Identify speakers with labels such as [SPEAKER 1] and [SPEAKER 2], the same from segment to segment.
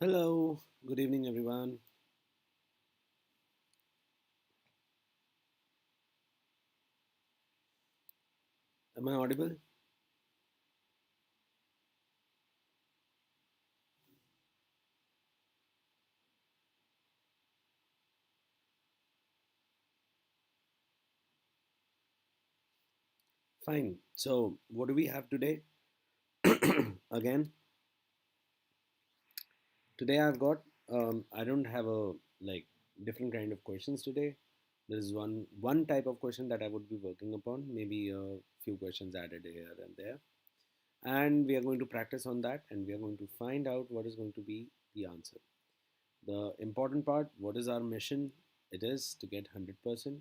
[SPEAKER 1] Hello, good evening, everyone. Am I audible? Fine. So, what do we have today? Again, today I've got, I don't have a like different kind of questions today. There is one type of question that I would be working upon, maybe a few questions added here and there. And we are going to practice on that and we are going to find out what is going to be the answer. The important part, what is our mission? It is to get 100%.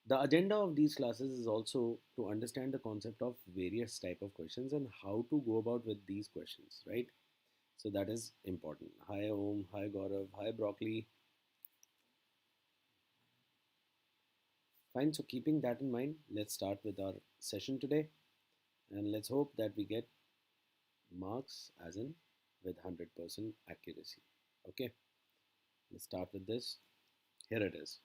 [SPEAKER 1] The agenda of these classes is also to understand the concept of various type of questions and how to go about with these questions, right? So that is important. Hi Om, hi Gaurav, hi Broccoli. Fine, so keeping that in mind, let's start with our session today and let's hope that we get marks as in with 100% accuracy. Okay, let's start with this. Here it is.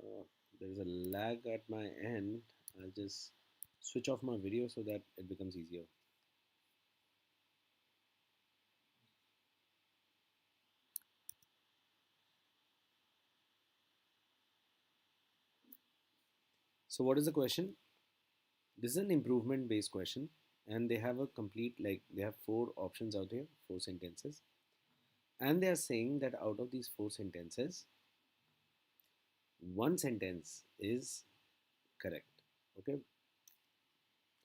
[SPEAKER 1] Uh, there is a lag at my end. I'll just switch off my video so that it becomes easier. So what is the question? This is an improvement based question and they have a complete they have four options out here, four sentences. And they are saying that out of these four sentences, one sentence is correct. Okay.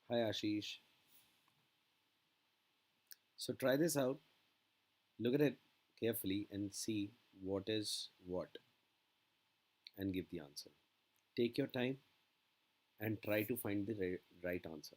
[SPEAKER 1] Hi Ashish. So try this out, look at it carefully and see what is what and give the answer. Take your time and try to find the right answer.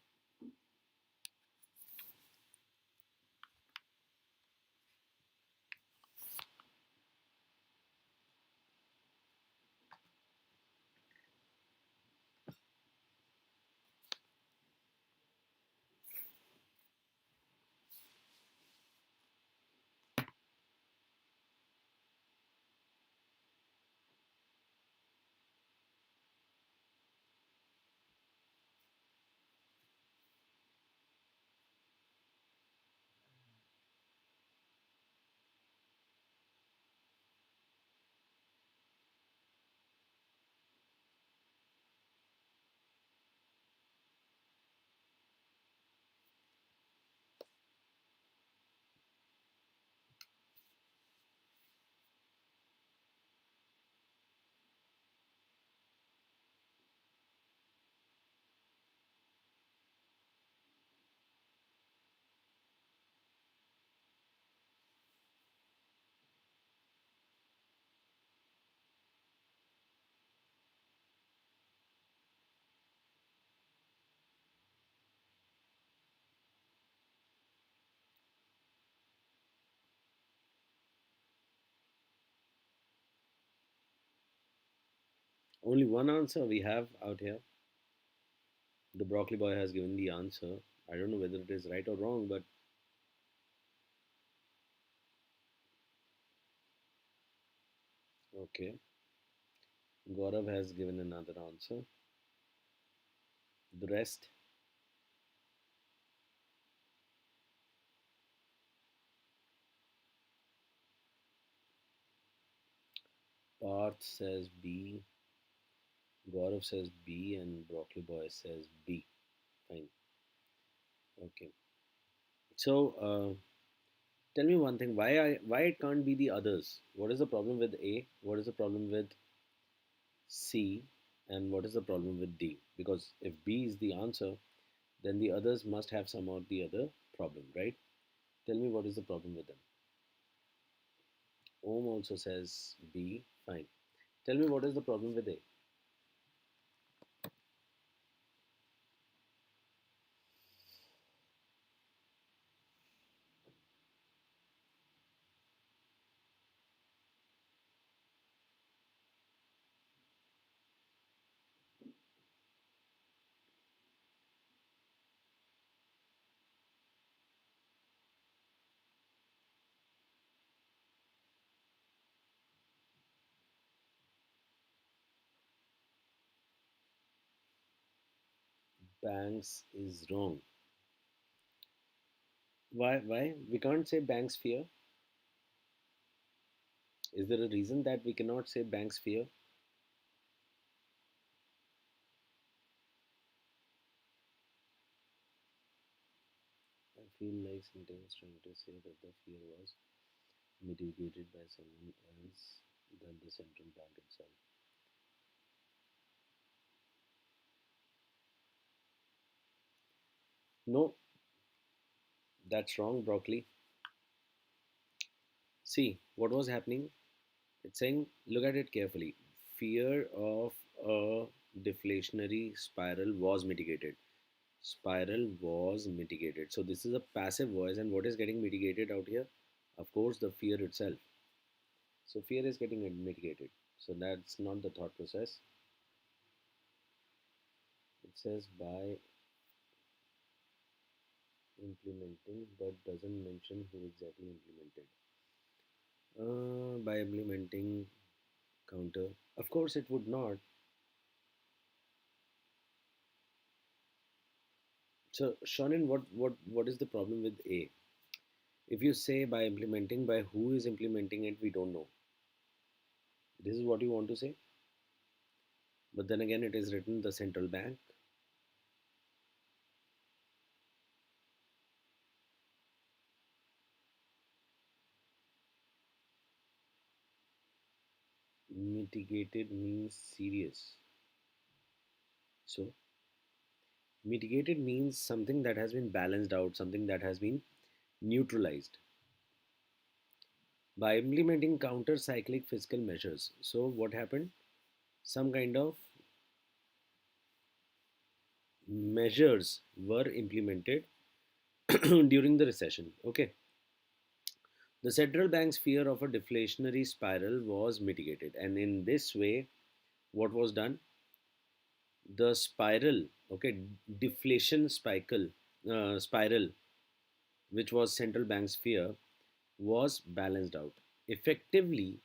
[SPEAKER 1] Only one answer we have out here. The broccoli boy has given the answer. I don't know whether it is right or wrong, but okay. Gaurav has given another answer. The rest, Parth says B, Gaurav says B, and Broccoli Boy says B. Fine. Okay. So, tell me one thing. Why it can't be the others? What is the problem with A? What is the problem with C? And what is the problem with D? Because if B is the answer, then the others must have some or the other problem, right? Tell me what is the problem with them. Om also says B. Fine. Tell me what is the problem with A. banks is wrong. Why? We can't say banks fear. Is there a reason that we cannot say banks fear? I feel like sentence trying to say that the fear was mitigated by someone else than the central bank itself. No, that's wrong, broccoli. See, what was happening? It's saying, look at it carefully. Fear of a deflationary spiral was mitigated. Spiral was mitigated. So this is a passive voice, and what is getting mitigated out here? Of course, the fear itself. So fear is getting mitigated. So that's not the thought process. It says by implementing, but doesn't mention who exactly implemented. By implementing counter. Of course, it would not. So, Shonin, what is the problem with A? If you say by implementing, by who is implementing it, we don't know. This is what you want to say. But then again, it is written the central bank. Mitigated means serious. So, mitigated means something that has been balanced out, something that has been neutralized by implementing counter cyclic fiscal measures. So, what happened? Some kind of measures were implemented during the recession. Okay. The central bank's fear of a deflationary spiral was mitigated, and in this way, what was done? The spiral, okay, deflation spiral, which was central bank's fear, was balanced out, effectively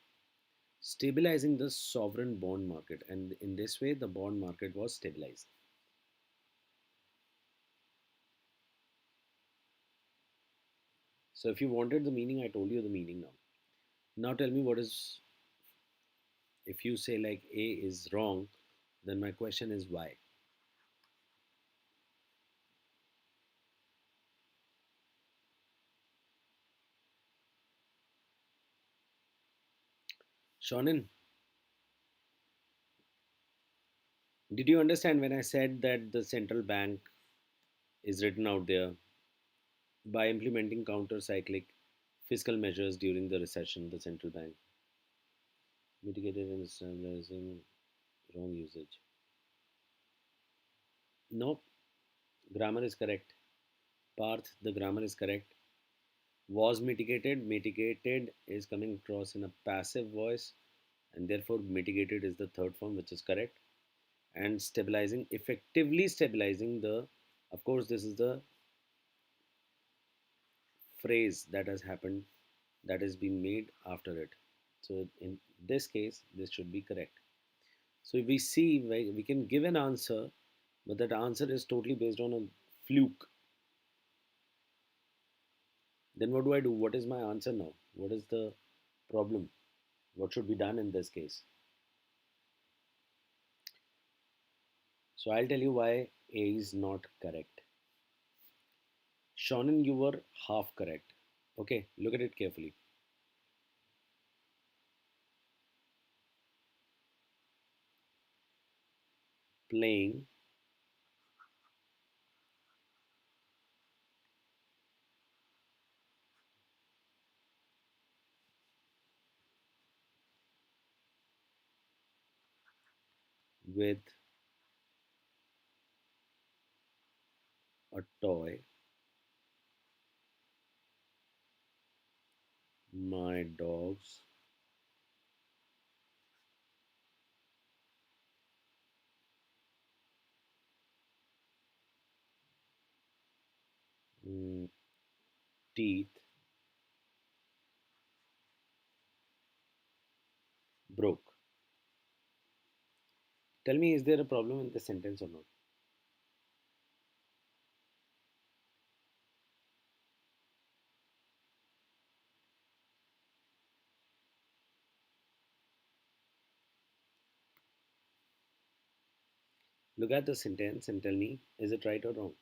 [SPEAKER 1] stabilizing the sovereign bond market, and in this way, the bond market was stabilized. So, if you wanted the meaning, I told you the meaning now. Now, tell me what is, if you say like A is wrong, then my question is why? Shonen, did you understand when I said that the central bank is written out there by implementing counter cyclic fiscal measures during the recession, the central bank mitigated and stabilizing wrong usage? No, grammar is correct. Parth, the grammar is correct. Was mitigated, mitigated is coming across in a passive voice, and therefore mitigated is the third form, which is correct. And stabilizing, effectively stabilizing the, of course, this is the phrase that has happened, that has been made after it. So in this case, this should be correct. So if we see, we can give an answer, but that answer is totally based on a fluke. Then what do I do? What is my answer now? What is the problem? What should be done in this case? So I'll tell you why A is not correct. Shonen, you were half correct. Okay, look at it carefully. Playing with a toy, my dogs mm, teeth broke. Tell me, is there a problem in the sentence or not? Look at the sentence and tell me, is it right or wrong?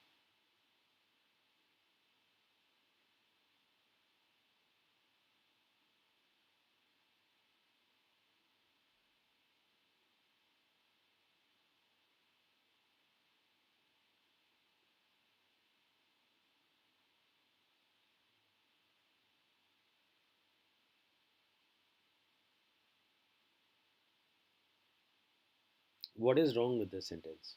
[SPEAKER 1] What is wrong with this sentence?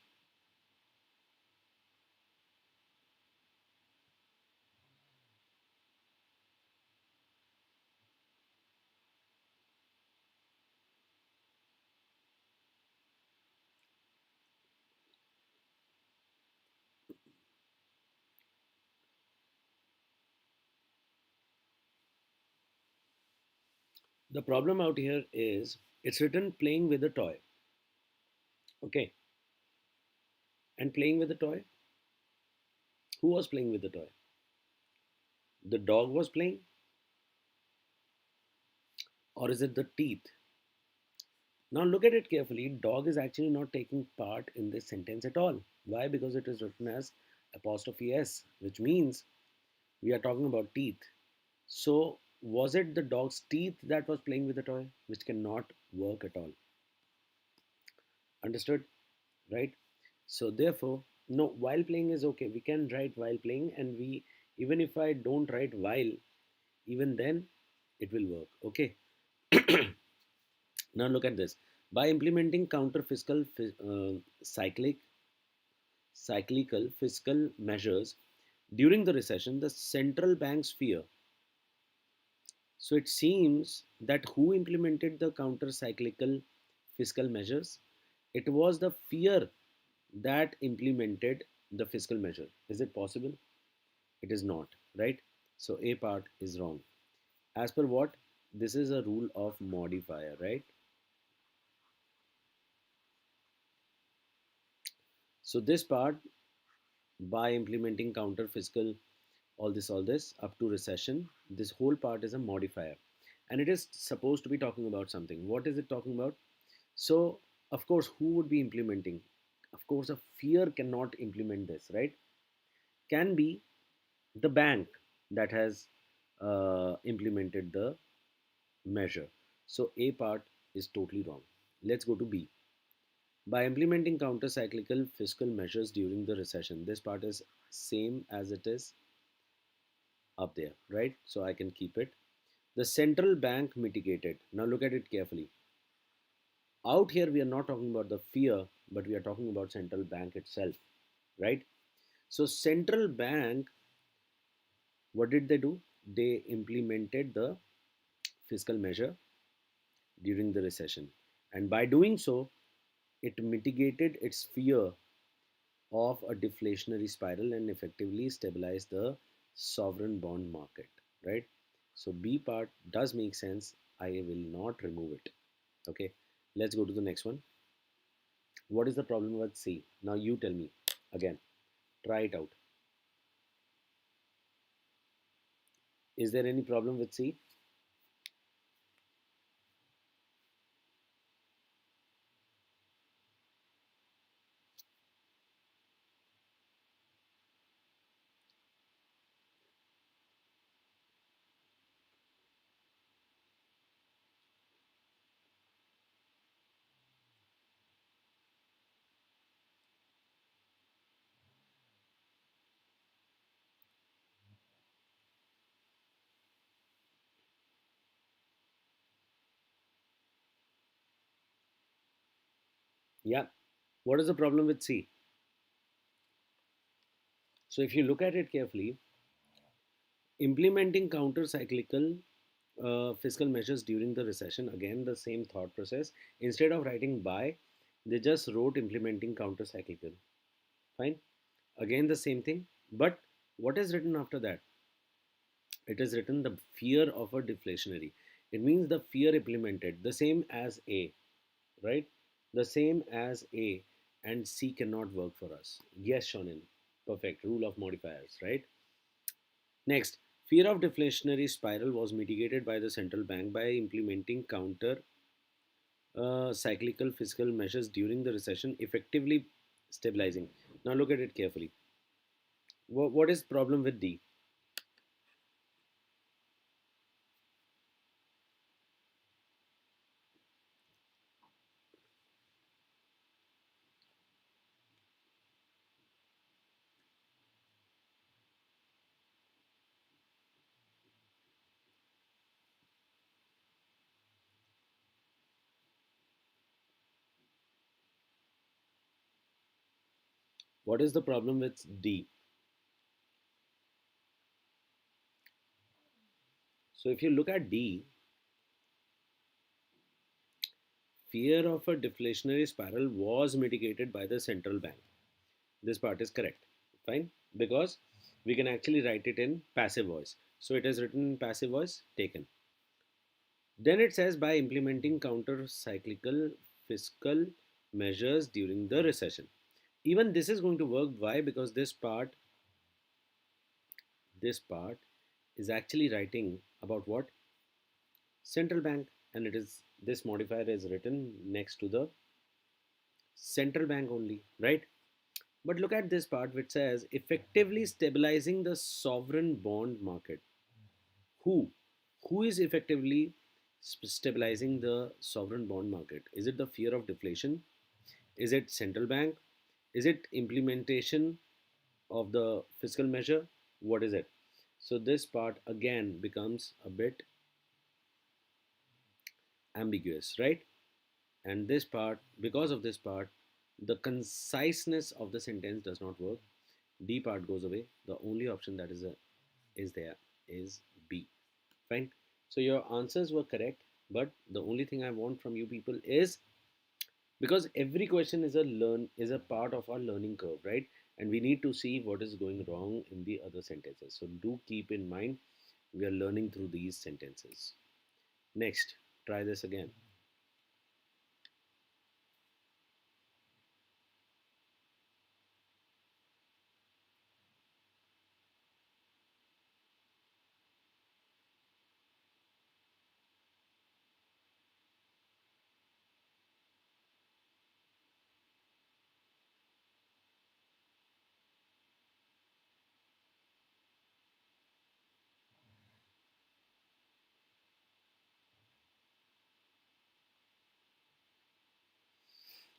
[SPEAKER 1] The problem out here is it's written playing with a toy. Okay. And playing with a toy? Who was playing with the toy? The dog was playing? Or is it the teeth? Now look at it carefully. Dog is actually not taking part in this sentence at all. Why? Because it is written as apostrophe S, which means we are talking about teeth. So was it the dog's teeth that was playing with the toy, which cannot work at all? Understood? Right? So therefore, no, while playing is okay. We can write while playing, and we, even if I don't write while, even then it will work. Okay. Now look at this. By implementing counter fiscal cyclical fiscal measures during the recession, the central bank's fear. So it seems that who implemented the counter cyclical fiscal measures? It was the fear that implemented the fiscal measure. Is it possible? It is not, right? So A part is wrong. As per what? This is a rule of modifier, right? So this part, by implementing counter fiscal, all this up to recession, this whole part is a modifier, and it is supposed to be talking about something. What is it talking about? So of course, who would be implementing? Of course, a fear cannot implement this, right? Can be the bank that has implemented the measure. So A part is totally wrong. Let's go to B. By implementing counter-cyclical fiscal measures during the recession, this part is same as it is up there, right? So I can keep it. The central bank mitigated. Now look at it carefully. Out here, we are not talking about the fear, but we are talking about central bank itself, right? So central bank, what did they do? They implemented the fiscal measure during the recession, and by doing so, it mitigated its fear of a deflationary spiral and effectively stabilized the sovereign bond market, right? So B part does make sense. I will not remove it. Okay, let's go to the next one. What is the problem with C? Now you tell me again. Try it out. Is there any problem with C? Yeah. What is the problem with C? So if you look at it carefully, implementing counter cyclical fiscal measures during the recession, again the same thought process. Instead of writing by, they just wrote implementing counter cyclical. Fine. Again the same thing. But what is written after that? It is written the fear of a deflationary. It means the fear implemented, the same as A, right? The same as A, and C cannot work for us. Yes, Shonin. Perfect. Rule of modifiers, right? Next, fear of deflationary spiral was mitigated by the central bank by implementing counter cyclical fiscal measures during the recession, effectively stabilizing. Now look at it carefully. What is problem with D? What is the problem with D? So if you look at D, fear of a deflationary spiral was mitigated by the central bank. This part is correct. Fine. Because we can actually write it in passive voice. So it is written in passive voice, taken. Then it says by implementing counter cyclical fiscal measures during the recession. Even this is going to work. Why? Because this part is actually writing about what? Central bank, and it is this modifier is written next to the central bank only, right? But look at this part which says effectively stabilizing the sovereign bond market. Who? Who is effectively stabilizing the sovereign bond market? Is it the fear of deflation? Is it central bank? Is it implementation of the fiscal measure? What is it? So this part again becomes a bit ambiguous, right? And this part, because of this part, the conciseness of the sentence does not work. D part goes away. The only option that is there is B. Fine. So your answers were correct, but the only thing I want from you people is, because every question is a part of our learning curve, right? And we need to see what is going wrong in the other sentences. So do keep in mind we are learning through these sentences. Next, try this again.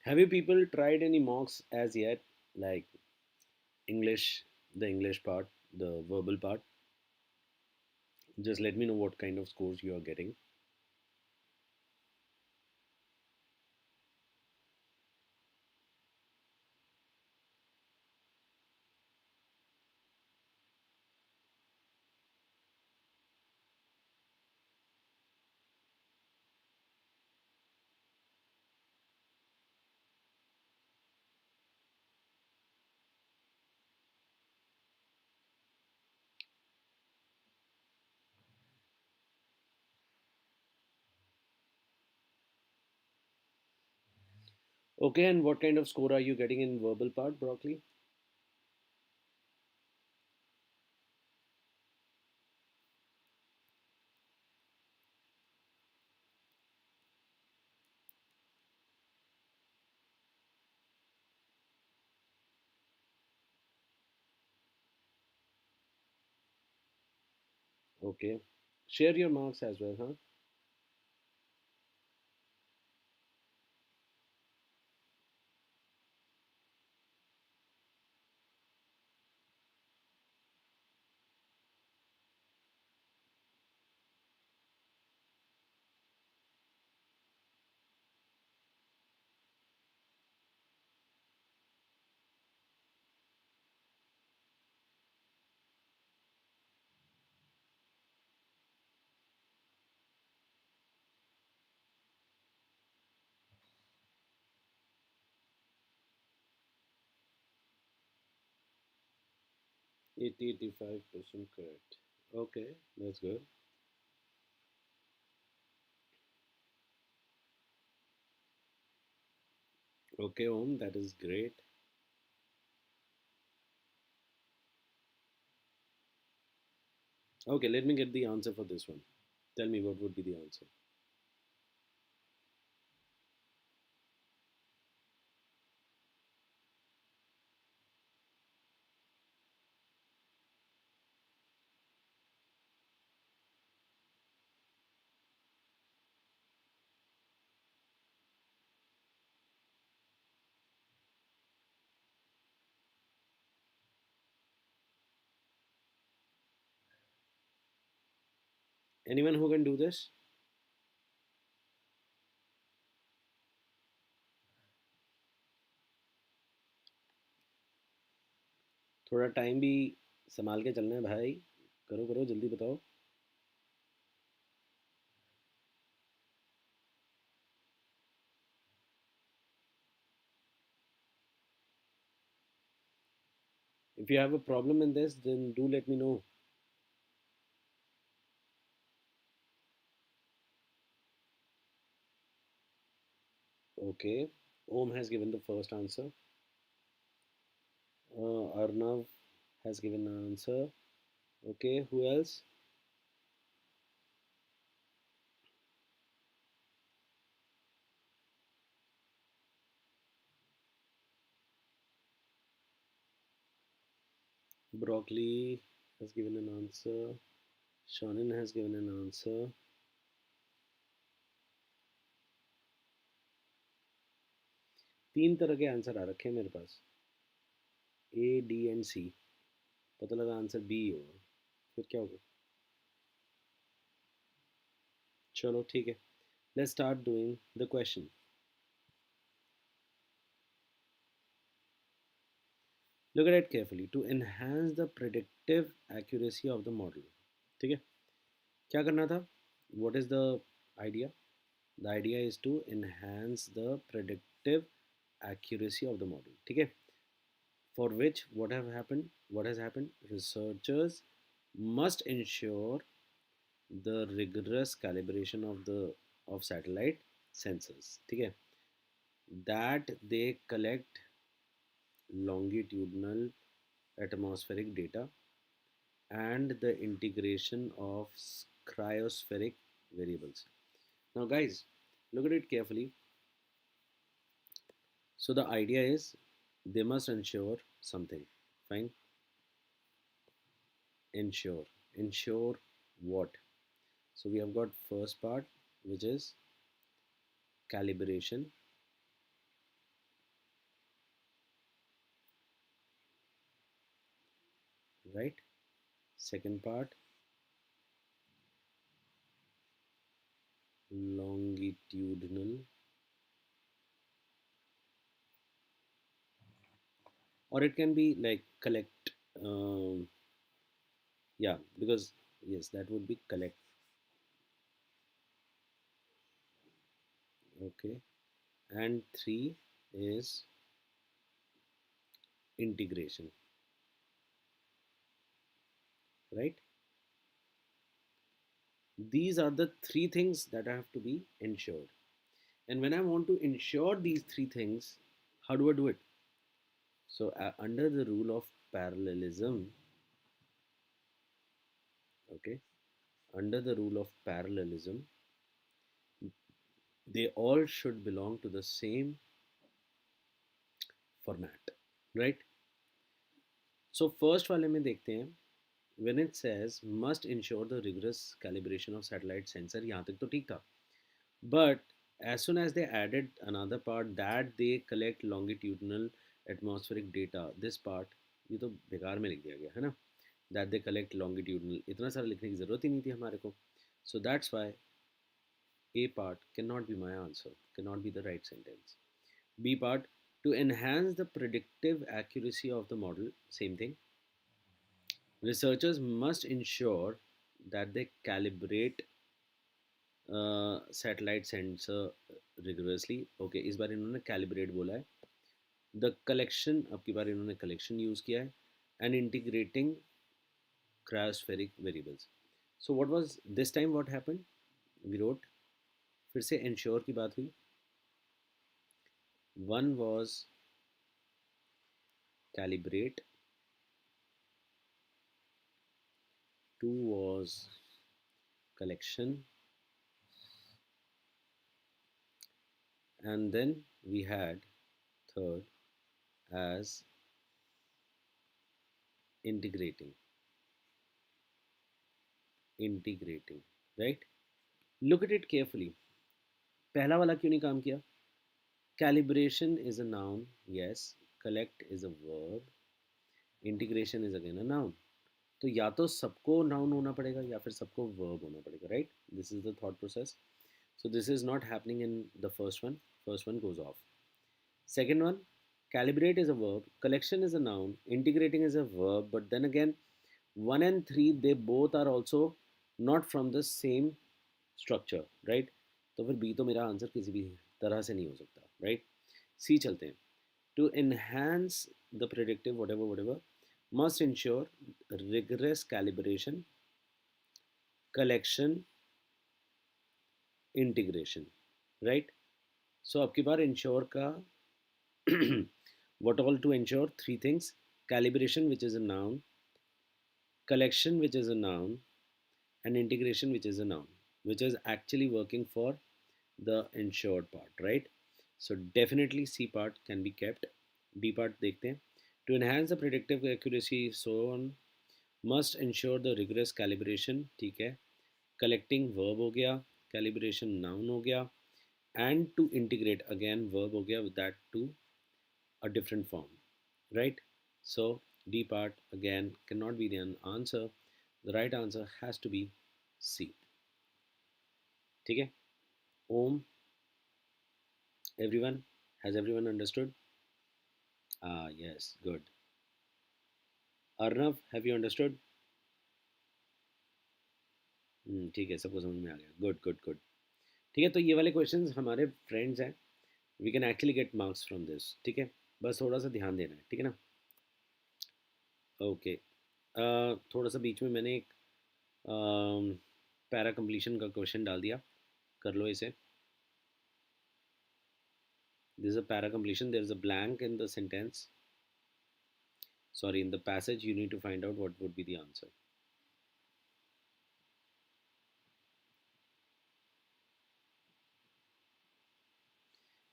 [SPEAKER 1] Have you people tried any mocks as yet? Like English, the English part, the verbal part? Just let me know what kind of scores you are getting. Okay, and what kind of score are you getting in verbal part, Broccoli? Okay. Share your marks as well, huh? Eighty 85% correct. Okay, that's good. Okay, Om, that is great. Okay, let me get the answer for this one. Tell me what would be the answer. Anyone who can do this? थोड़ा time भी संभाल के चलना है भाई, करो करो जल्दी बताओ. If you have a problem in this, then do let me know. Okay, Om has given the first answer. Arnav has given an answer. Okay, who else? Broccoli has given an answer. Shonin has given an answer. तीन तरह के answer आ रखे हैं मेरे पास, A D and सी. पता लगा answer B होगा, फिर क्या होगा? चलो ठीक है, let's start doing the question. Look at it carefully. To enhance the predictive accuracy of the model. ठीक है, क्या करना था? What is the idea? The idea is to enhance the predictive accuracy of the model. ठीक है, for which what has happened? Researchers must ensure the rigorous calibration of satellite sensors. ठीक है, that they collect longitudinal atmospheric data and the integration of cryospheric variables. Now, guys, look at it carefully. So, the idea is they must ensure something. Fine. Ensure. Ensure what? So, we have got first part, which is calibration, right? Second part, longitudinal, or it can be like collect. Um, yeah, because yes, that would be collect. Okay, and three is integration, right? These are the three things that have to be ensured. And when I want to ensure these three things, how do I do it? So, under the rule of parallelism, okay, under the rule of parallelism, they all should belong to the same format, right? So, first वाले में देखते हैं, when it says must ensure the rigorous calibration of satellite sensor, यहाँ तक तो ठीक था. But as soon as they added another part that they collect longitudinal atmospheric data, this part ये तो बेकार में लिख दिया गया है ना, that they collect longitudinal, इतना सारा लिखने की ज़रूरत ही नहीं थी हमारे को. So that's why A part cannot be my answer, cannot be the right sentence. B part, to enhance the predictive accuracy of the model, same thing. Researchers must ensure that they calibrate satellite sensor rigorously. Okay, इस बार इन्होंने calibrate बोला है. The collection, अब की बार इन्होंने collection use किया है. And integrating cryospheric variables. So what was this time, what happened? We wrote, फिर से इंश्योर की बात हुई. One was calibrate, two was collection, and then we had third as integrating, right? Look at it carefully. पहला वाला क्यों नहीं काम किया? Calibration is a noun, yes. Collect is a verb. Integration is again a noun. तो या तो सबको नाउन होना पड़ेगा या फिर सबको वर्ब होना पड़ेगा, right? This is the thought process. So this is not happening in the first one. First one goes off. Second one, calibrate is a verb, collection is a noun, integrating is a verb, but then again, 1 and 3 they both are also not from the same structure, right? तो फिर B तो मेरा answer किसी भी तरह से नहीं हो सकता, राइट? सी चलते हैं. To enhance the predictive whatever must ensure rigorous calibration, collection, integration, right? So आपकी बार ensure का what all to ensure? Three things: calibration, which is a noun, collection, which is a noun, and integration, which is a noun, which is actually working for the ensured part, right? So definitely C part can be kept. D part देखते हैं. To enhance the predictive accuracy, so on, must ensure the rigorous calibration. ठीक है. Collecting verb हो गया, calibration noun हो गया, and to integrate again verb हो गया with that to a different form, right? So D part again cannot be the answer. The right answer has to be C. ठीक है? Om, everyone, has everyone understood? Ah, yes, good. Arnav, have you understood? ठीक है, सबको समझ में आ गया. Good good good. ठीक है, तो ये वाले क्वेश्चंस हमारे फ्रेंड्स हैं. We can actually get marks from this. ठीक है, बस थोड़ा सा ध्यान देना है. ठीक है ना? ओके. थोड़ा सा बीच में मैंने एक पैरा कंप्लीशन का क्वेश्चन डाल दिया. कर लो इसे. This is a para completion. There is a blank in the sentence. Sorry, in the passage, you need to find out what would be the answer.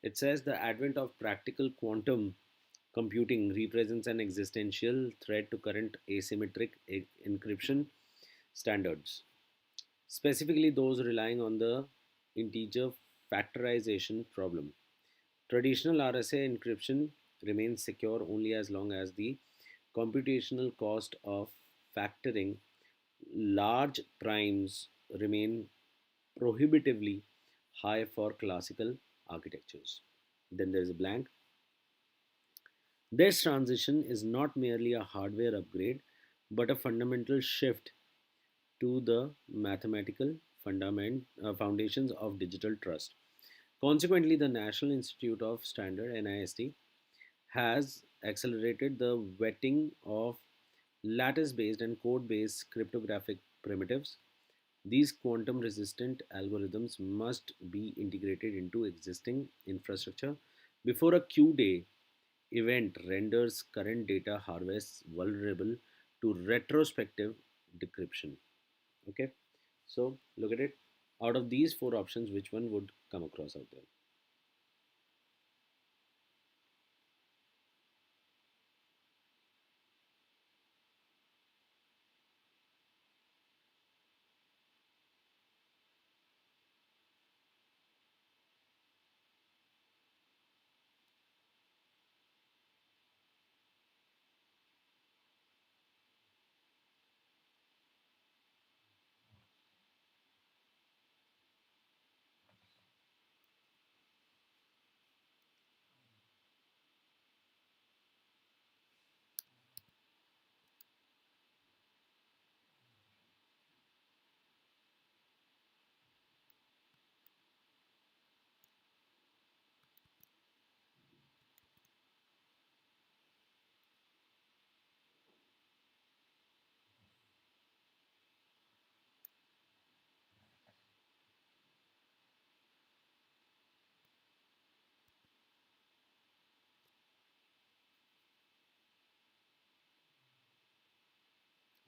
[SPEAKER 1] It says the advent of practical quantum computing represents an existential threat to current asymmetric encryption standards, specifically those relying on the integer factorization problem. Traditional RSA encryption remains secure only as long as the computational cost of factoring large primes remain prohibitively high for classical architectures. Then there is a blank. This transition is not merely a hardware upgrade, but a fundamental shift to the mathematical foundations of digital trust. Consequently, the National Institute of Standard (NIST) has accelerated the vetting of lattice based and code based cryptographic primitives. These quantum resistant algorithms must be integrated into existing infrastructure before a Q day event renders current data harvests vulnerable to retrospective decryption. Okay, so look at it. Out of these four options, which one would come across out there?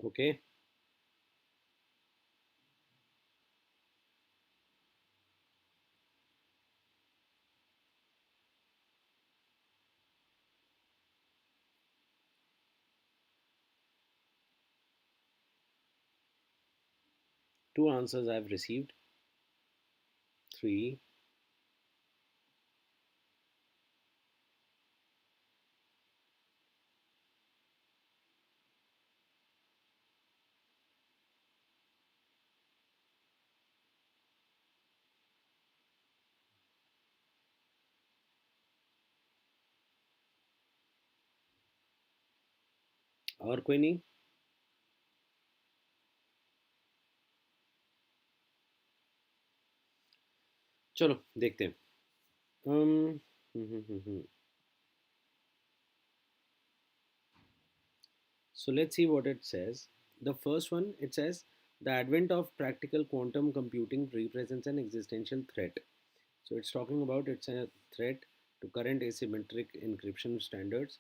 [SPEAKER 1] Okay, two answers I've received. Three. और कोई नहीं? चलो देखते हैं। um, so let's see what it says. The first one, it says the advent of practical quantum computing represents an existential threat. So it's talking about it's a threat to current asymmetric encryption standards,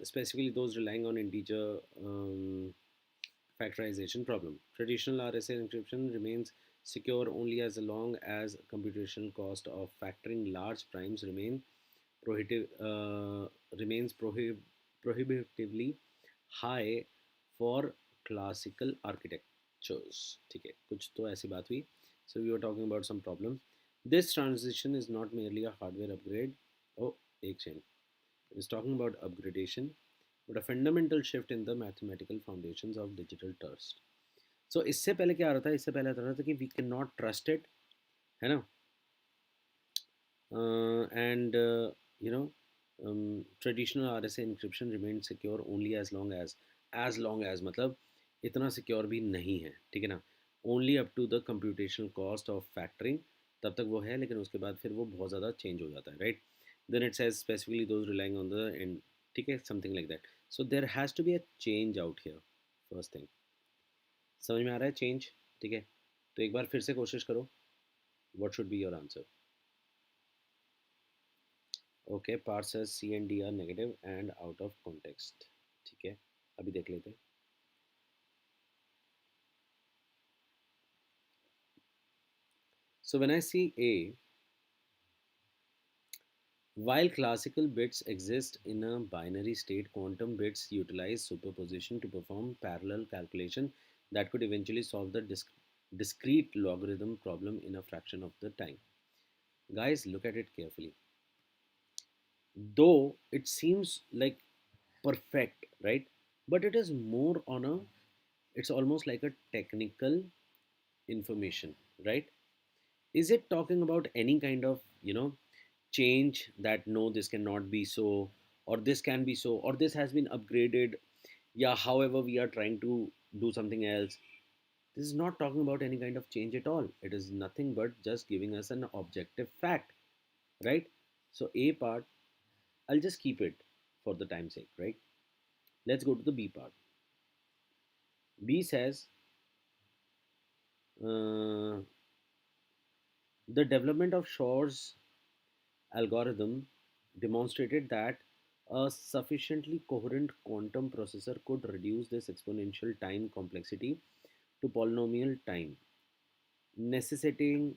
[SPEAKER 1] specifically those relying on integer factorization problem. Traditional RSA encryption remains secure only as long as computational cost of factoring large primes prohibitive, uh, remains prohibitively high for classical architectures. ठीक है, कुछ तो ऐसी बात हुई. So we were talking about some problems. This transition is not merely a hardware upgrade. Oh, एक second. It is talking about upgradation, but a fundamental shift in the mathematical foundations of digital trust. So इससे पहले क्या आ रहा था? इससे पहले आ रहा था कि we cannot trust it, है ना? And you know, traditional RSA encryption remains secure only as long as मतलब इतना सिक्योर भी नहीं है, ठीक है ना? Only up to the computational cost of factoring, तब तक वो है, लेकिन उसके बाद फिर वो बहुत ज़्यादा चेंज हो जाता है, right? Then it says specifically those relying on the end, ठीक है, something like that. So there has to be a change out here. First thing, समझ में आ रहा है चेंज? ठीक है, तो एक बार फिर से कोशिश करो. What should be your answer? Okay, parsers C and D are negative and out of context. ठीक है, अभी देख लेते हैं. So when I see A, while classical bits exist in a binary state, quantum bits utilize superposition to perform parallel calculation that could eventually solve the discrete logarithm problem in a fraction of the time. Guys, look at it carefully. Though it seems like perfect, right? But it is more on a, it's almost like a technical information, right? Is it talking about any kind of, change that no, this cannot be so, or this can be so, or this has been upgraded? Yeah, however, we are trying to do something else. This is not talking about any kind of change at all. It is nothing but just giving us an objective fact, right? So, A part, I'll just keep it for the time's sake, right? Let's go to the B part. B says uh, the development of Shor's algorithm demonstrated that a sufficiently coherent quantum processor could reduce this exponential time complexity to polynomial time, necessitating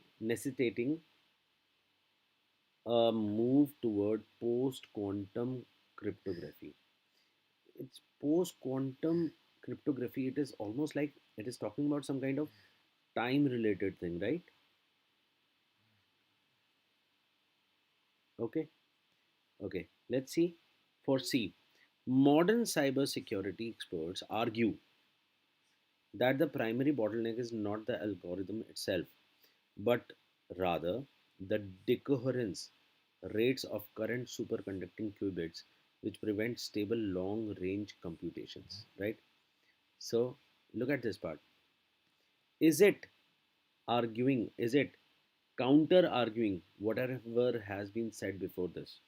[SPEAKER 1] a move toward post quantum cryptography. It's post quantum cryptography. It is almost like it is talking about some kind of time related thing, right? Okay, okay. Let's see. For C, modern cybersecurity experts argue that the primary bottleneck is not the algorithm itself, but rather the decoherence rates of current superconducting qubits, which prevent stable long range computations. Right? So, look at this part. Is it arguing, is it counter arguing whatever has been said before this?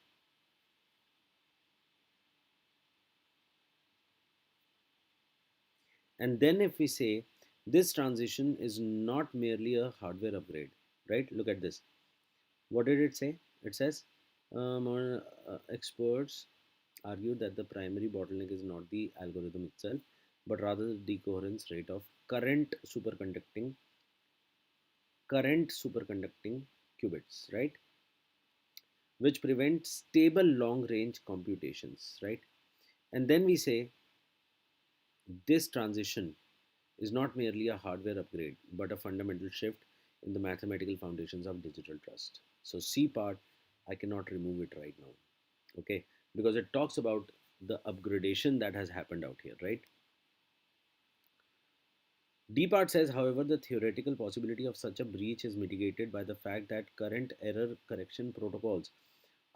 [SPEAKER 1] And then, if we say this transition is not merely a hardware upgrade, right? Look at this. What did it say? It says more experts argue that the primary bottleneck is not the algorithm itself, but rather the decoherence rate of current superconducting qubits, right? Which prevent stable long range computations, right? And then we say this transition is not merely a hardware upgrade, but a fundamental shift in the mathematical foundations of digital trust. So C part, I cannot remove it right now, okay? Because it talks about the upgradation that has happened out here, right? D part says, however, the theoretical possibility of such a breach is mitigated by the fact that current error correction protocols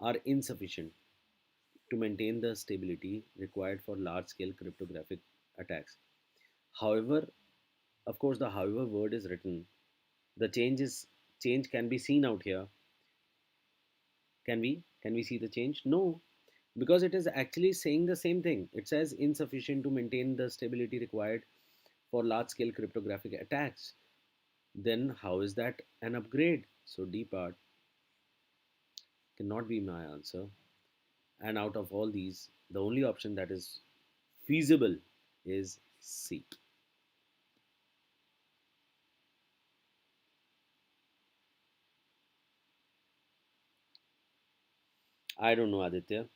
[SPEAKER 1] are insufficient. to maintain the stability required for large scale cryptographic attacks. However, of course, the however word is written. The change can be seen out here. Can we see the change? No, because it is actually saying the same thing. It says insufficient to maintain the stability required for large scale cryptographic attacks. Then how is that an upgrade? So D part cannot be my answer. And out of all these, the only option that is feasible is C. I don't know, Aditya.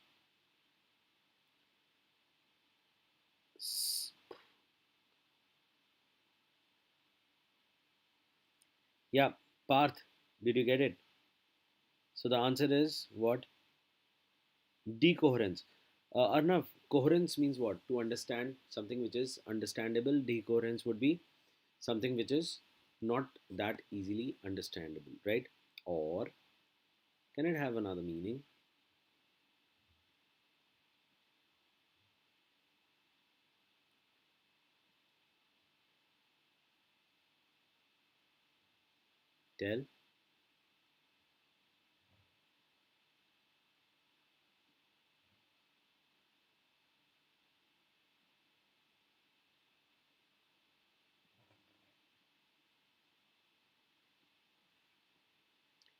[SPEAKER 1] Yeah, Parth, did you get it? So the answer is what? Decoherence. Arnav, coherence means what? To understand something which is understandable. Decoherence would be something which is not that easily understandable, right? Or can it have another meaning? Tell.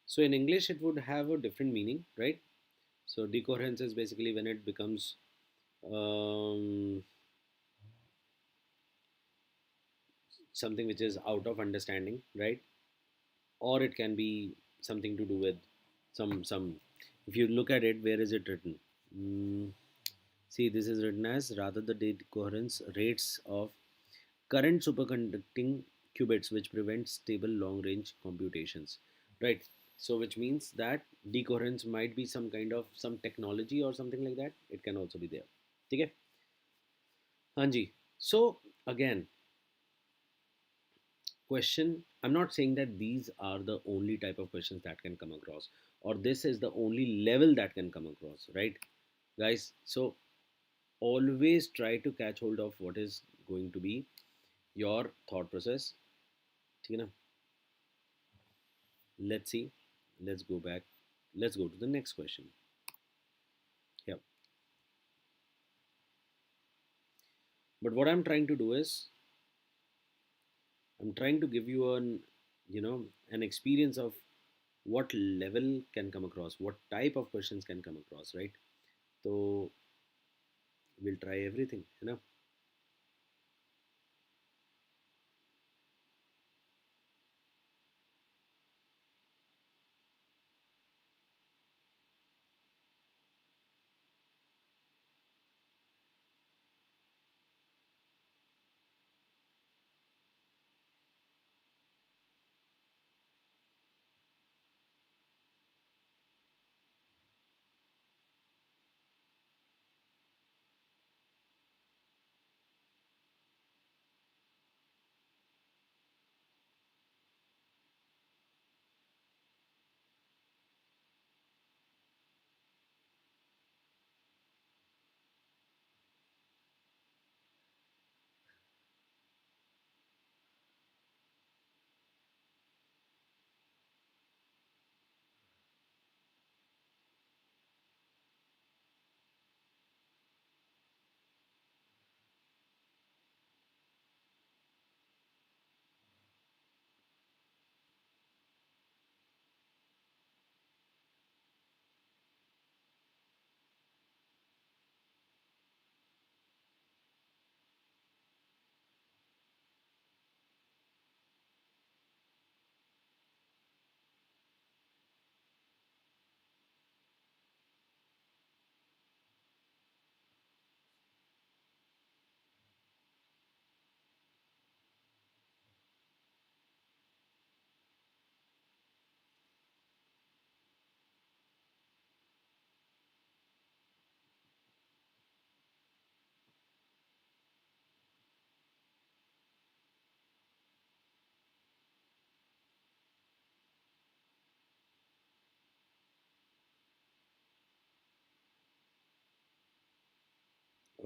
[SPEAKER 1] So in English, it would have a different meaning, right? So decoherence is basically when it becomes um, something which is out of understanding, right? Or it can be something to do with some. If you look at it, where is it written? Mm, See, this is written as rather the decoherence rates of current superconducting qubits, which prevent stable long range computations, right? So which means that decoherence might be some kind of some technology or something like that. It can also be there. Okay, Hanji. So again, question, I'm not saying that these are the only type of questions that can come across, or this is the only level that can come across, right, guys? So always try to catch hold of what is going to be your thought process. ठीक है ना? Let's see. Let's go back. Let's go to the next question. Yeah. But what I'm trying to do is I'm trying to give you an experience of what level can come across, what type of questions can come across, right? So we'll try everything.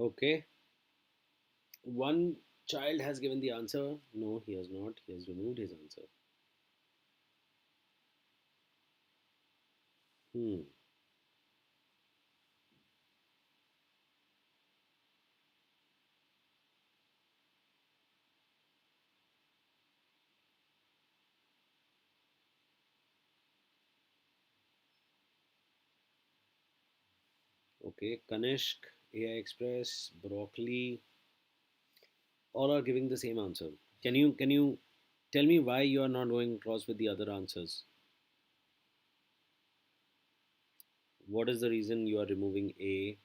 [SPEAKER 1] Okay. One child has given the answer. No, he has not. He has removed his answer. Hmm. Okay. Kanishk, AI Express, Broccoli, all are giving the same answer. Can you tell me why you are not going across with the other answers? What is the reason you are removing A?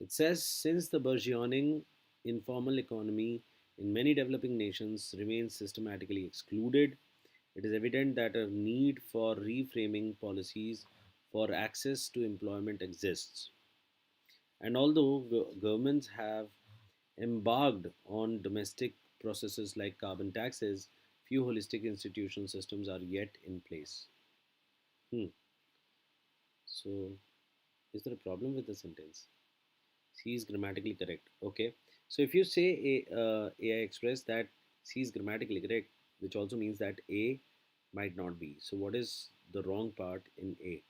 [SPEAKER 1] It says since the burgeoning informal economy in many developing nations remains systematically excluded, it is evident that a need for reframing policies for access to employment exists. And although governments have embarked on domestic processes like carbon taxes, few holistic institutional systems are yet in place. Hmm. So, is there a problem with the sentence? C is grammatically correct. Okay. So if you say AI Express that C is grammatically correct, which also means that A might not be. So what is the wrong part in A?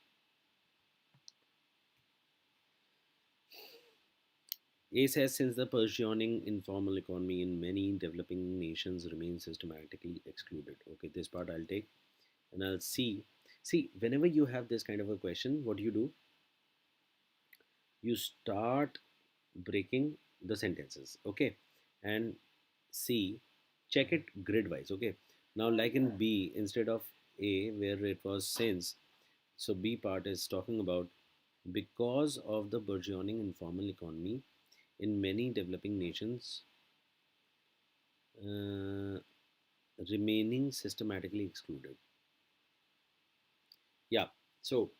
[SPEAKER 1] A says since the burgeoning informal economy in many developing nations remains systematically excluded. Okay, this part I'll take and I'll see. See, whenever you have this kind of a question, what do? You start breaking the sentences, okay, and see, check it grid wise, okay. Now, like in B, instead of A, where it was since, so B part is talking about because of the burgeoning informal economy in many developing nations uh, remaining systematically excluded. Yeah, so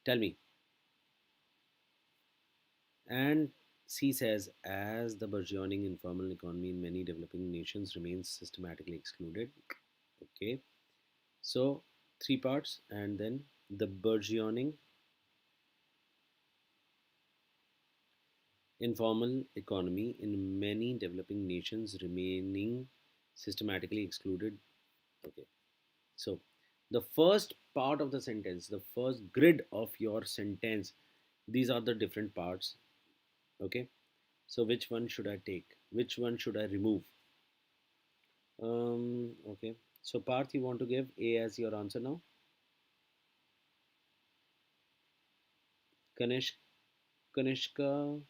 [SPEAKER 1] tell me. And C says, as the burgeoning informal economy in many developing nations remains systematically excluded. Okay, so three parts, and then the burgeoning informal economy in many developing nations remaining systematically excluded. Okay, so the first part of the sentence, the first grid of your sentence, these are the different parts. Okay, so which one should I take? Which one should I remove? Okay. So Parth, you want to give A as your answer now? Kanish, Kanishka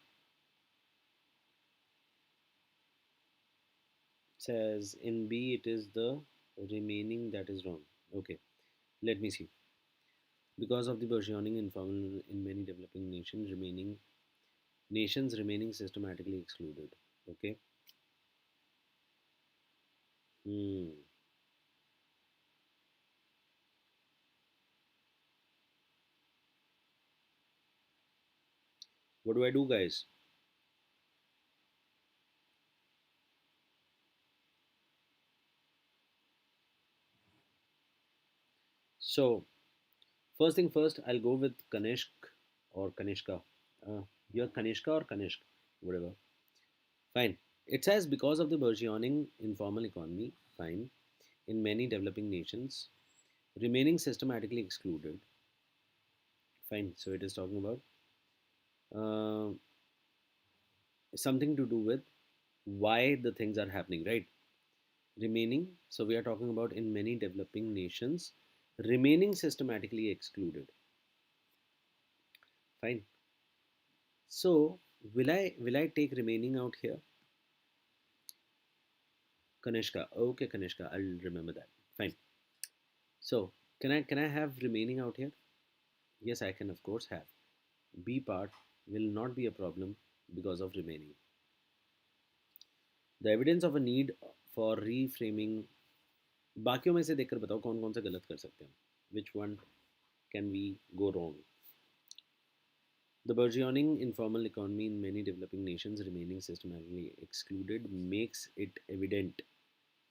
[SPEAKER 1] says in B it is the remaining that is wrong. Okay. Let me see. Because of the burgeoning informal in many developing nations remaining systematically excluded. Okay. Hmm. What do I do, guys? So first thing first, I'll go with Kanishk or Kanishka. You're Kanishka or Kanishk, whatever. Fine. It says because of the burgeoning informal economy, fine, in many developing nations, remaining systematically excluded, fine. So it is talking about uh, something to do with why the things are happening, right? Remaining. So we are talking about in many developing nations, remaining systematically excluded, fine. So will I take remaining out here? Kanishka. Okay, Kanishka. I'll remember that. Fine. So can I have remaining out here? Yes, I can of course have. B part will not be a problem because of remaining. The evidence of a need for reframing बाकियों में से देखकर बताओ कौन कौन सा गलत कर सकते हैं. Which one can we go wrong. The burgeoning informal economy in many developing nations remaining systematically excluded makes it evident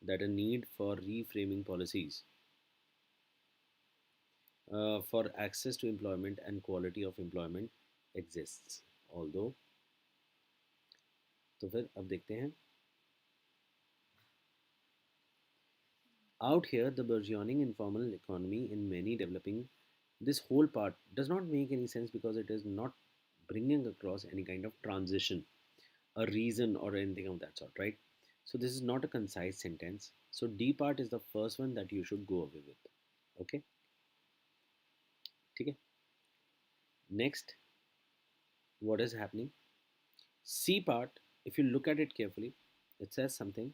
[SPEAKER 1] that a need for reframing policies for access to employment and quality of employment exists. Although, तो फिर अब देखते हैं. Out here, the burgeoning informal economy in many developing, this whole part does not make any sense because it is not bringing across any kind of transition, a reason, or anything of that sort, right? So this is not a concise sentence. So D part is the first one that you should go away with. Okay, ठीक है. Next, what is happening? C part, if you look at it carefully, it says something.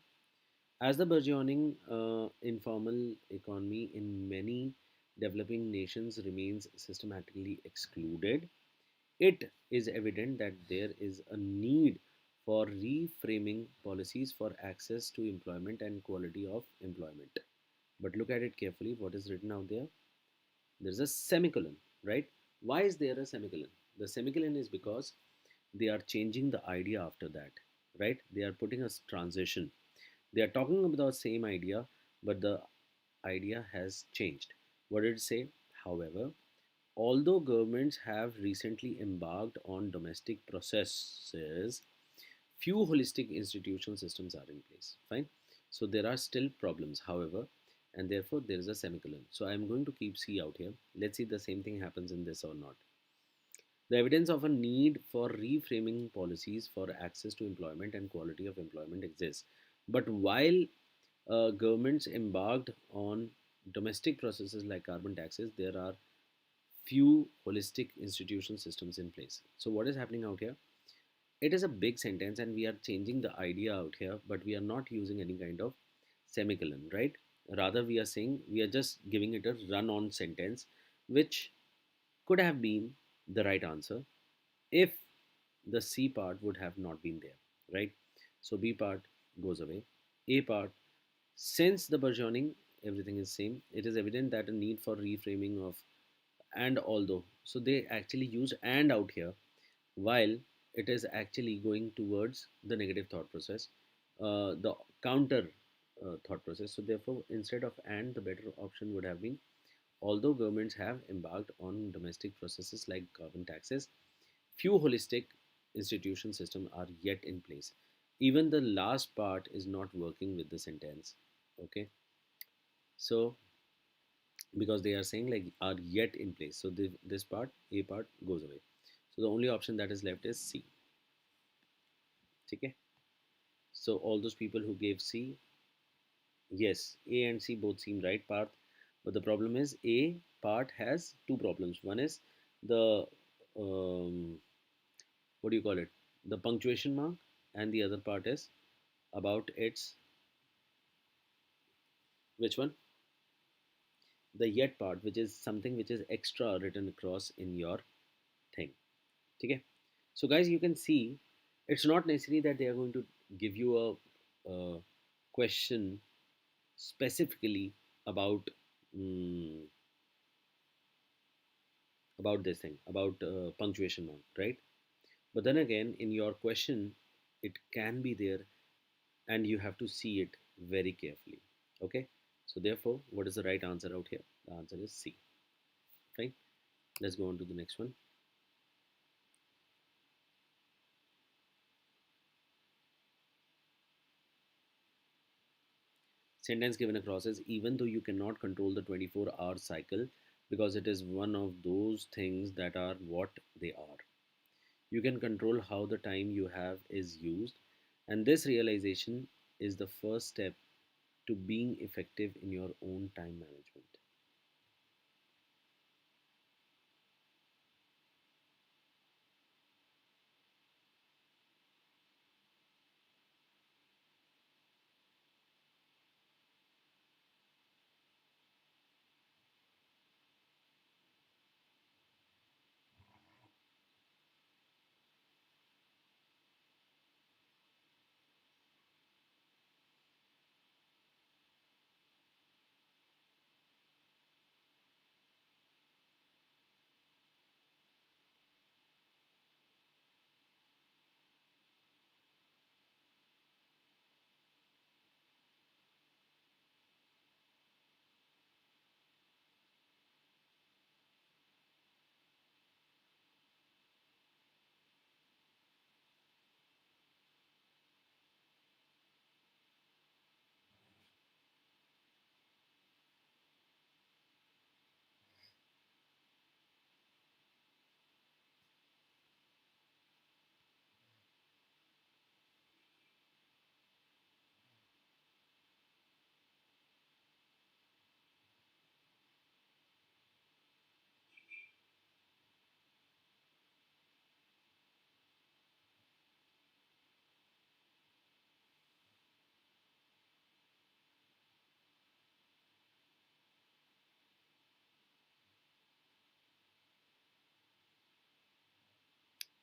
[SPEAKER 1] As the burgeoning informal economy in many developing nations remains systematically excluded, it is evident that there is a need for reframing policies for access to employment and quality of employment. But look at it carefully, what is written out there? There's a semicolon, right? Why is there a semicolon? The semicolon is because they are changing the idea after that, right? They are putting a transition. They are talking about the same idea, but the idea has changed. What did it say? However, although governments have recently embarked on domestic processes, few holistic institutional systems are in place. Fine. So there are still problems, however, and therefore there is a semicolon. So I am going to keep C out here. Let's see the same thing happens in this or not. The evidence of a need for reframing policies for access to employment and quality of employment exists. But while governments embarked on domestic processes like carbon taxes, there are few holistic institution systems in place. So, what is happening out here? It is a big sentence, and we are changing the idea out here, but we are not using any kind of semicolon, right? Rather, we are saying we are just giving it a run on sentence, which could have been the right answer if the C part would have not been there, right? So B part goes away. A part, since the burgeoning, everything is same. It is evident that a need for reframing of and although. So they actually use and out here, while it is actually going towards the negative thought process, the counter thought process. So therefore, instead of and, the better option would have been although governments have embarked on domestic processes like carbon taxes, few holistic institution systems are yet in place. Even the last part is not working with the sentence. Okay, so because they are saying like are yet in place, so this part, A part, goes away. So the only option that is left is C. Okay, so all those people who gave C, yes, A and C both seem right path, but the problem is A part has two problems. One is the what do you call it? The punctuation mark, and the other part is about its which one? The yet part, which is something which is extra written across in your thing. Okay. So guys, you can see it's not necessary that they are going to give you a question specifically about mm, about this thing about punctuation mark, right? But then again, in your question, it can be there, and you have to see it very carefully. Okay. So therefore, what is the right answer out here? The answer is C. Fine. Let's go on to the next one. Sentence given across is even though you cannot control the 24-hour cycle because it is one of those things that are what they are. You can control how the time you have is used, and this realization is the first step to being effective in your own time management.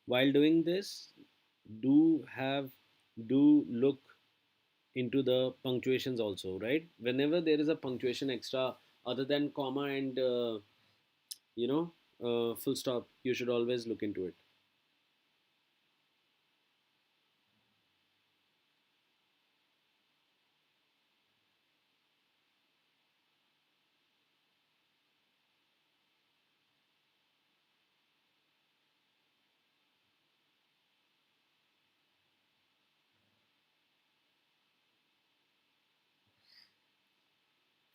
[SPEAKER 1] While doing this, do have do look into the punctuations also, right? Whenever there is a punctuation extra other than comma and you know full stop, you should always look into it.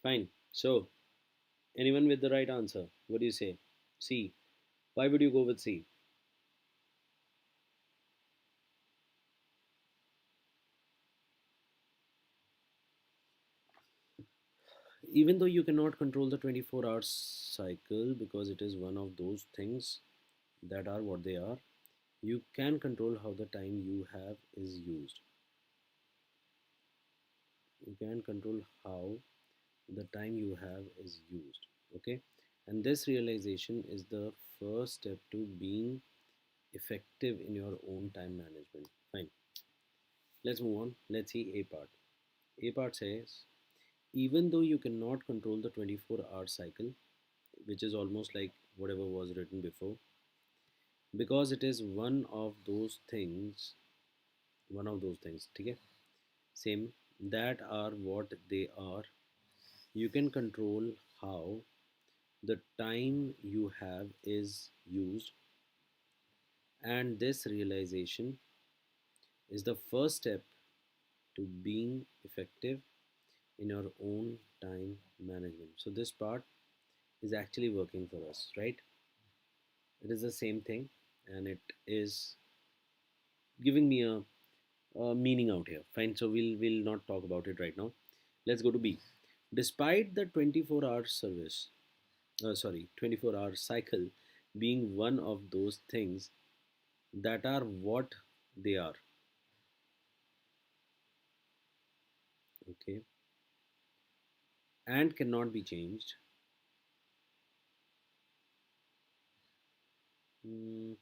[SPEAKER 1] Fine. So anyone with the right answer, what do you say? C. Why would you go with C? Even though you cannot control the 24-hour cycle because it is one of those things that are what they are, you can control how the time you have is used. You can control how the time you have is used. Okay, and this realization is the first step to being effective in your own time management. Fine, let's move on. Let's see A part. A part says, even though you cannot control the 24-hour cycle, which is almost like whatever was written before, because it is one of those things, okay, same, that are what they are, you can control how the time you have is used, and this realization is the first step to being effective in your own time management. So this part is actually working for us, right? It is the same thing, and it is giving me a meaning out here. Fine, so we'll not talk about it right now. Let's go to B. Despite the 24-hour service, 24-hour cycle being one of those things that are what they are, okay, and cannot be changed. Mhm.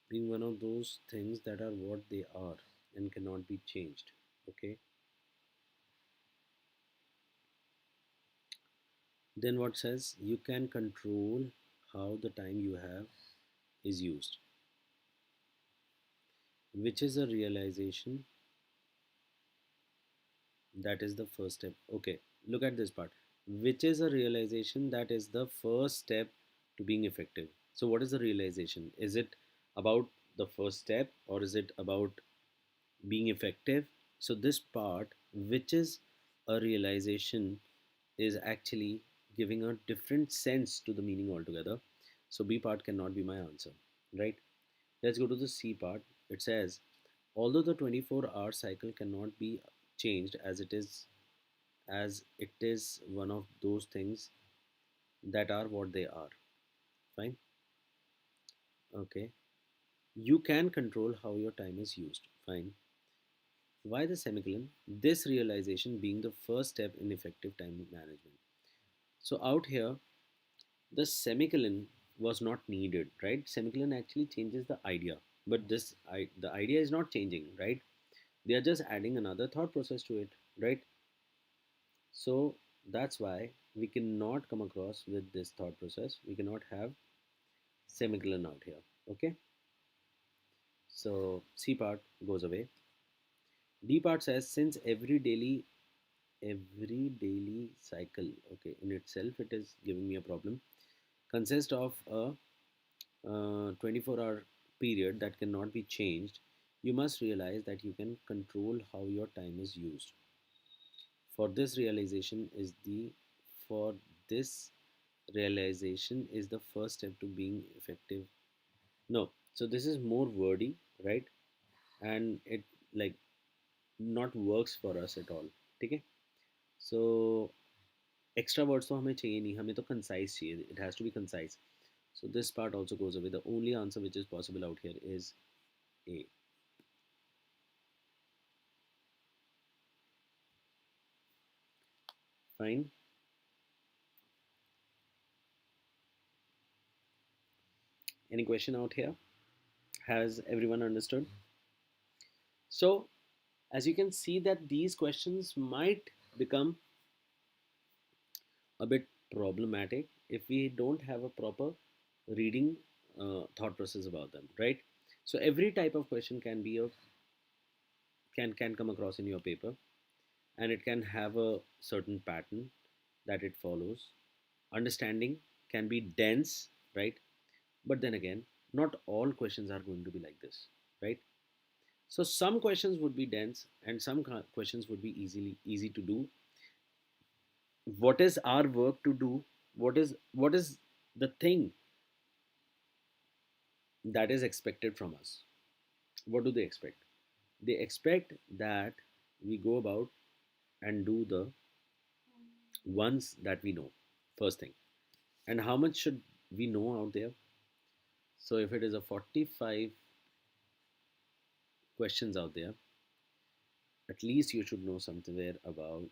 [SPEAKER 1] Being one of those things that are what they are and cannot be changed. Okay. Then what says you can control how the time you have is used, which is a realization that is the first step. Okay, look at this part. Which is a realization that is the first step to being effective. So, what is the realization? Is it about the first step or is it about being effective? So, this part, which is a realization, is actually giving a different sense to the meaning altogether. So, B part cannot be my answer, right? Let's go to the C part. It says, although the 24-hour cycle cannot be changed as it is one of those things that are what they are. Fine. Okay. You can control how your time is used. Fine. Why the semicolon? This realization being the first step in effective time management. So out here, the semicolon was not needed, right? Semicolon actually changes the idea, but the idea is not changing, right? They are just adding another thought process to it, right? So that's why we cannot come across with this thought process. We cannot have semicolon out here. Okay, so C part goes away. D part says since every daily cycle, okay, in itself it is giving me a problem, consists of a 24-hour period that cannot be changed, you must realize that you can control how your time is used. For this realization is the for this realization is the first step to being effective. No, so this is more wordy, right? And it like not works for us at all. ठीक है? So extra words तो हमें चाहिए नहीं, हमें तो concise चाहिए. It has to be concise. So this part also goes away. The only answer which is possible out here is A. Fine. Any question out here? Has everyone understood? So, as you can see that these questions might become a bit problematic if we don't have a proper reading thought process about them, right? So every type of question can be a can come across in your paper, and it can have a certain pattern that it follows. Understanding can be dense, right? But then again, not all questions are going to be like this, right? So some questions would be dense and some questions would be easy to do. What is our work to do? What is the thing that is expected from us? What do they expect? They expect that we go about and do the ones that we know, first thing. And how much should we know out there? So if it is a 45 questions out there, at least you should know somewhere about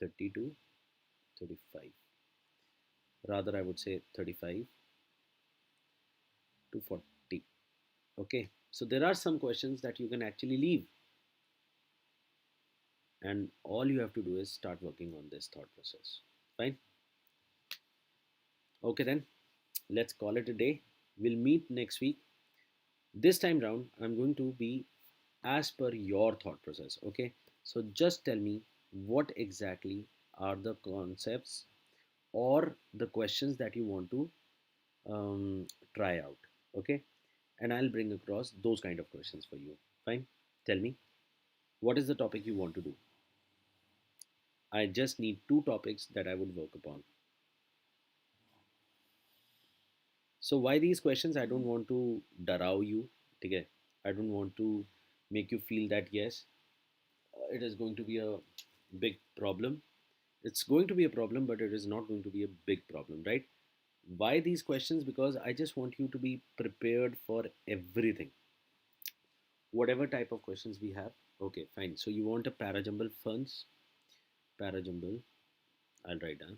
[SPEAKER 1] 30 to 35. Rather, I would say 35 to 40. Okay, so there are some questions that you can actually leave, and all you have to do is start working on this thought process. Fine. Okay, then let's call it a day. We'll meet next week. This time round, I'm going to be as per your thought process. Okay, so just tell me what exactly are the concepts or the questions that you want to try out. Okay, and I'll bring across those kind of questions for you. Fine. Tell me, what is the topic you want to do? I just need two topics that I would work upon. So why these questions? I don't want to darao you. Okay, I don't want to make you feel that yes, it is going to be a big problem. It's going to be a problem, but it is not going to be a big problem, right? Why these questions? Because I just want you to be prepared for everything, whatever type of questions we have. Okay, fine. So you want a parajumble funds, parajumble. I'll write down.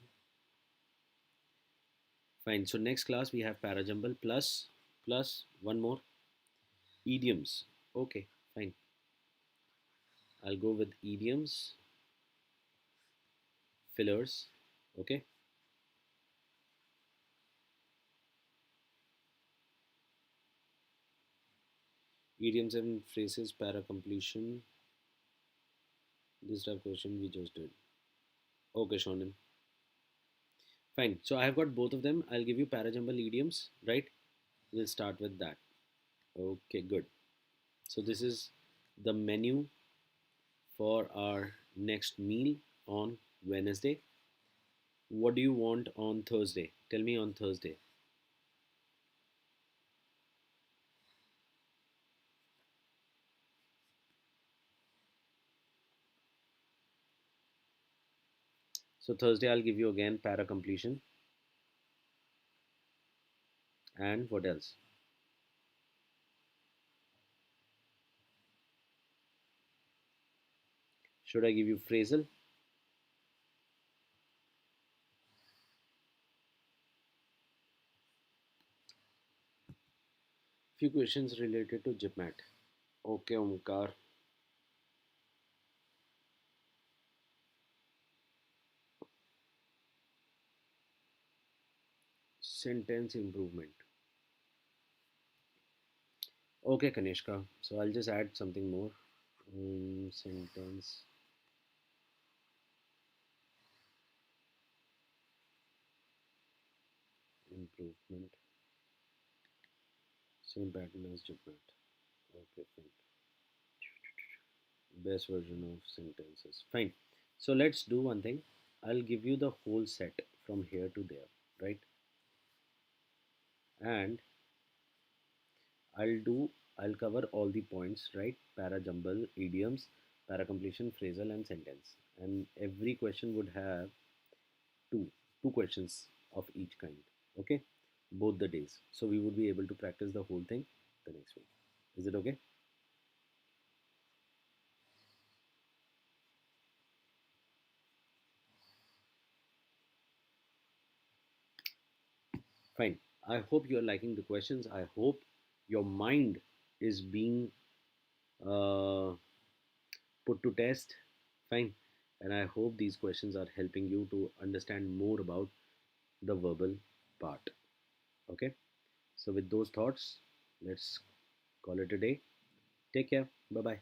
[SPEAKER 1] Fine. So next class we have parajumble plus one more idioms. Okay, fine. I'll go with idioms, fillers. Okay, idioms and phrases, para completion. This type of question we just did. Okay, Shonen. Fine. So I have got both of them. I'll give you parajumble idioms, right? We'll start with that. Okay, good. So this is the menu for our next meal on Wednesday. What do you want on Thursday? Tell me on Thursday. So Thursday I'll give you again para completion, and what else? Should I give you phrasal? Few questions related to JIPMAT. Okay, Omkar. Sentence improvement. Okay, Kanishka. So I'll just add something more. Sentence improvement. Same pattern as JIPMAT. Okay, fine. Best version of sentences. Fine. So let's do one thing. I'll give you the whole set from here to there, right? And I'll cover all the points, right? Para jumble, idioms, para completion, phrasal, and sentence. And every question would have two two questions of each kind. Okay, both the days. So we would be able to practice the whole thing the next week. Is it okay? Fine. I hope you're liking the questions. I hope your mind is being uh, put to test. Fine. And I hope these questions are helping you to understand more about the verbal part. Okay. So, with those thoughts, let's call it a day. Take care. Bye bye.